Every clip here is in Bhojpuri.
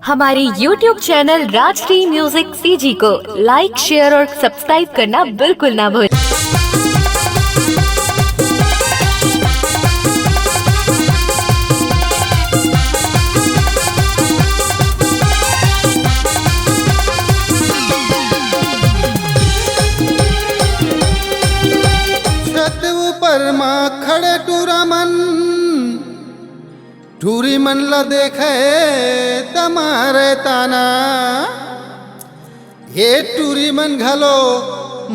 हमारे YouTube channel Rajshri music CG को लाइक, शेयर और सब्सक्राइब करना बिल्कुल ना भूलें। छत ऊपर माँ खड़े टूरी मन ला देखे तमारे ताना। ये टूरी मन घलो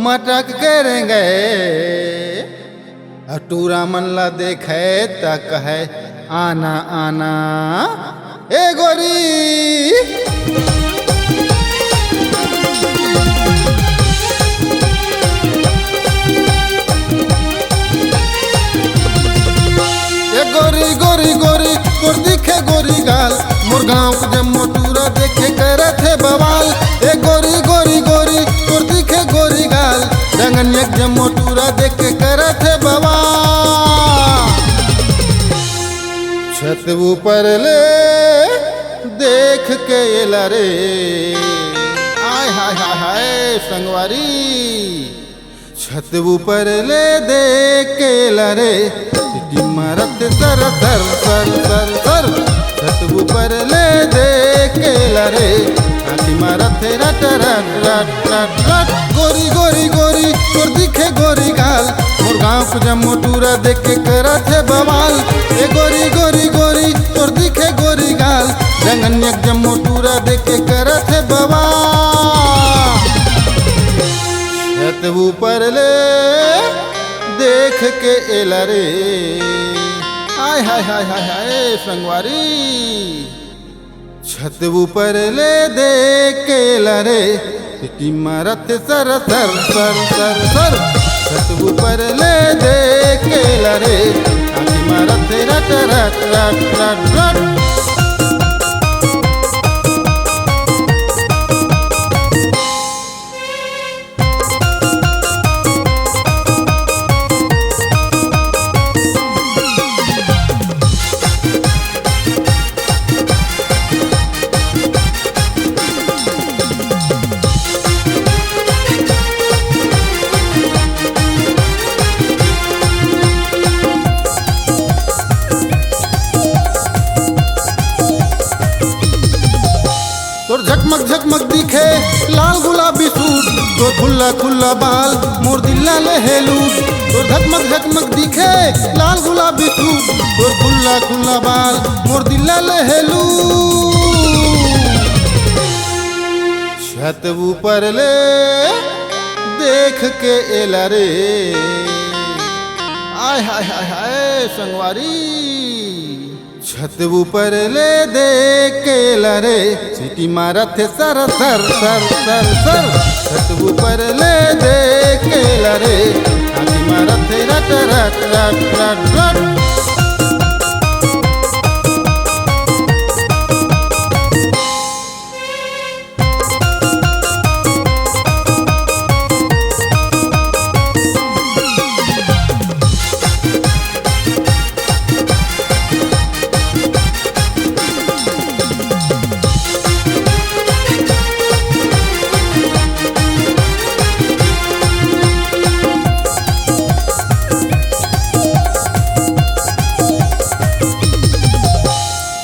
मटक करेंगे, टूरा मन ला देखे त कहे आना आना। ए गोरी गोरी गोरी गोरी तोर दिखे गोरी गाल, मोर गाँव के जम्मो टूरा देखे करे थे बवाल। ए गोरी गोरी गोरी तोर दिखे गोरी गाल, रंगन एक जम्मो टूरा देखे करे थे बवाल। छत ऊपर ले देख के एला रे, आय हाय हाय हाय संगवारी। छत ऊपर ले देख के एला रे, मारत सर सर सर सर सर। छत ऊपर ले देख के लरे, आखी मारत रट रट रट रट रट। गोरी गोरी गोरी तोर दिखे गोरी गाल, मोर गाँव को जम्मो टूरा देख के करत है बवाल। ए गोरी गोरी गोरी तोर दिखे गोरी गाल, रंगन एक जम्मो टूरा देख के करत है बवाल। छत ऊपर ले देख के एला रे, हाय हाय हाय हाय हाय संगवारी। छत ऊपर ले देख के एला रे, सिटी मारत सर सर सर सर सर। छत ऊपर ले देख के एला रे, आखी मारत रट रट रट रट रट। तोर झकमक झकमक दिखे लाल गुलाबी सूट, तोर खुल्ला खुल्ला बाल मोर दिल्ला ले हेलूट। तोर झकमक झकमक दिखे लाल गुलाबी सूट, तोर खुल्ला खुल्ला बाल मोर दिल्ला ले हेलूट। छत ऊपर ले देख के एला रे, आय हाय हाय हाय संगवारी। छत ऊपर ले देख के लरे, सीटी मारत है सर सर सर सर सर। छत ऊपर ले देख के लरे, आखी मारत है रट रट रट रट रट।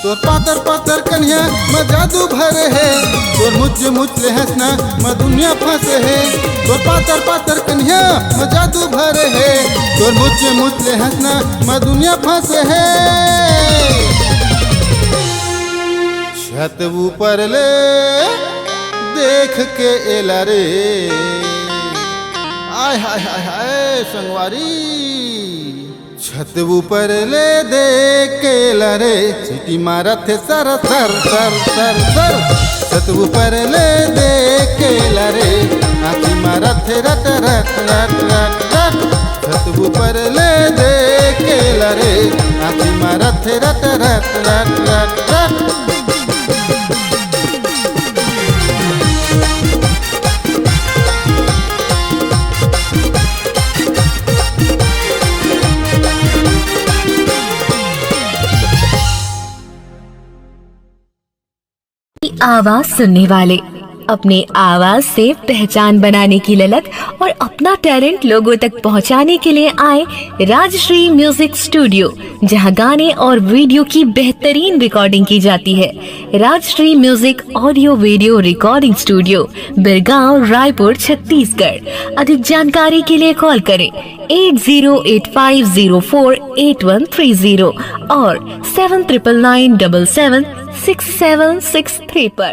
तोर पातर पातर कन्या में जादू भरे है, तोर मुझ मुझ हंसना में दुनिया फंसे है। तोर पातर पातर कन्या में जादू भरे है, तोर मुझ हंसना में दुनिया फंसे है। छत ऊपर ले देख के एला रे, आय हाय हाय हाय संगवारी। छत ऊपर ले देख के लरे, सीटी मारत है सर सर सर सर सर। छत ऊपर ले देख के लरे, आखी मारत है रट रट रट रट रट। छत ऊपर ले देख के लरे, आखी मारत है रट रट रट रट रट। आवाज सुनने वाले, अपने आवाज से पहचान बनाने की ललक और अपना टैलेंट लोगों तक पहुंचाने के लिए आए राजश्री म्यूजिक स्टूडियो, जहां गाने और वीडियो की बेहतरीन रिकॉर्डिंग की जाती है। Rajshri music audio video recording studio, Birgaon, Raipur, Chhattisgarh. अधिक जानकारी के लिए कॉल करें 8085048130 और 7999776763 पर।